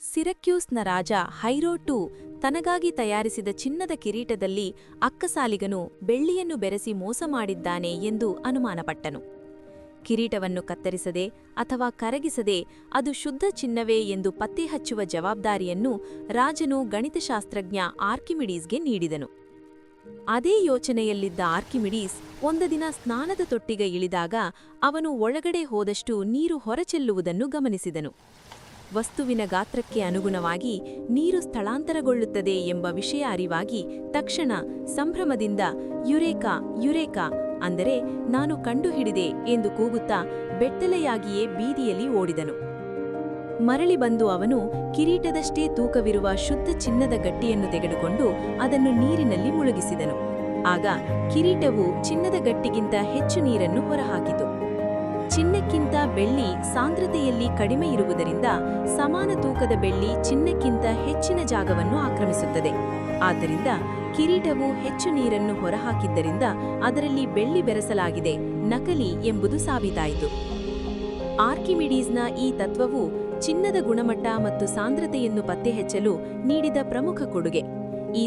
ಸಿರಕ್ಯೂಸ್ನ ರಾಜ ಹೈರೋ to ತನಗಾಗಿ ತಯಾರಿಸಿದ ಚಿನ್ನದ ಕಿರೀಟದಲ್ಲಿ ಅಕ್ಕಸಾಲಿಗನು ಬೆಳ್ಳಿಯನ್ನು ಬೆರೆಸಿ ಮೋಸ ಮಾಡಿದ್ದಾನೆ ಎಂದು ಅನುಮಾನಪಟ್ಟನು. ಕಿರೀಟವನ್ನು ಕತ್ತರಿಸದೆ ಅಥವಾ ಕರಗಿಸದೆ ಅದು ಶುದ್ಧ ಚಿನ್ನವೇ ಎಂದು ಪತ್ತೆಹಚ್ಚುವ ಜವಾಬ್ದಾರಿಯನ್ನು ರಾಜನು ಗಣಿತಶಾಸ್ತ್ರಜ್ಞ ಆರ್ಕಿಮಿಡೀಸ್ಗೆ ನೀಡಿದನು. ಅದೇ ಯೋಚನೆಯಲ್ಲಿದ್ದ ಆರ್ಕಿಮಿಡೀಸ್ ಒಂದು ದಿನ ಸ್ನಾನದ ತೊಟ್ಟಿಗೆ ಇಳಿದಾಗ ಅವನು ಒಳಗಡೆ ಹೋದಷ್ಟು ನೀರು ಹೊರಚೆಲ್ಲುವುದನ್ನು ಗಮನಿಸಿದನು. ವಸ್ತುವಿನ ಗಾತ್ರಕ್ಕೆ ಅನುಗುಣವಾಗಿ ನೀರು ಸ್ಥಳಾಂತರಗೊಳ್ಳುತ್ತದೆ ಎಂಬ ವಿಷಯ ಅರಿವಾಗಿ ತಕ್ಷಣ ಸಂಭ್ರಮದಿಂದ ಯುರೇಕಾ ಯುರೇಕಾ ಅಂದರೆ ನಾನು ಕಂಡುಹಿಡಿದೆ ಎಂದು ಕೂಗುತ್ತಾ ಬೆತ್ತಲೆಯಾಗಿಯೇ ಬೀದಿಯಲ್ಲಿ ಓಡಿದನು. ಮರಳಿ ಬಂದು ಅವನು ಕಿರೀಟದಷ್ಟೇ ತೂಕವಿರುವ ಶುದ್ಧ ಚಿನ್ನದ ಗಟ್ಟಿಯನ್ನು ತೆಗೆದುಕೊಂಡು ಅದನ್ನು ನೀರಿನಲ್ಲಿ ಮುಳುಗಿಸಿದನು. ಆಗ ಕಿರೀಟವು ಚಿನ್ನದ ಗಟ್ಟಿಗಿಂತ ಹೆಚ್ಚು ನೀರನ್ನು ಹೊರಹಾಕಿತು. ಚಿನ್ನಕ್ಕಿಂತ ಬೆಳ್ಳಿ ಸಾಂದ್ರತೆಯಲ್ಲಿ ಕಡಿಮೆ ಇರುವುದರಿಂದ ಸಮಾನ ತೂಕದ ಬೆಳ್ಳಿ ಚಿನ್ನಕ್ಕಿಂತ ಹೆಚ್ಚಿನ ಜಾಗವನ್ನು ಆಕ್ರಮಿಸುತ್ತದೆ. ಆದ್ದರಿಂದ ಕಿರೀಟವು ಹೆಚ್ಚು ನೀರನ್ನು ಹೊರಹಾಕಿದ್ದರಿಂದ ಅದರಲ್ಲಿ ಬೆಳ್ಳಿ ಬೆರೆಸಲಾಗಿದೆ, ನಕಲಿ ಎಂಬುದು ಸಾಬೀತಾಯಿತು. ಆರ್ಕಿಮಿಡೀಸ್ನ ಈ ತತ್ವವು ಚಿನ್ನದ ಗುಣಮಟ್ಟ ಮತ್ತು ಸಾಂದ್ರತೆಯನ್ನು ಪತ್ತೆಹಚ್ಚಲು ನೀಡಿದ ಪ್ರಮುಖ ಕೊಡುಗೆ.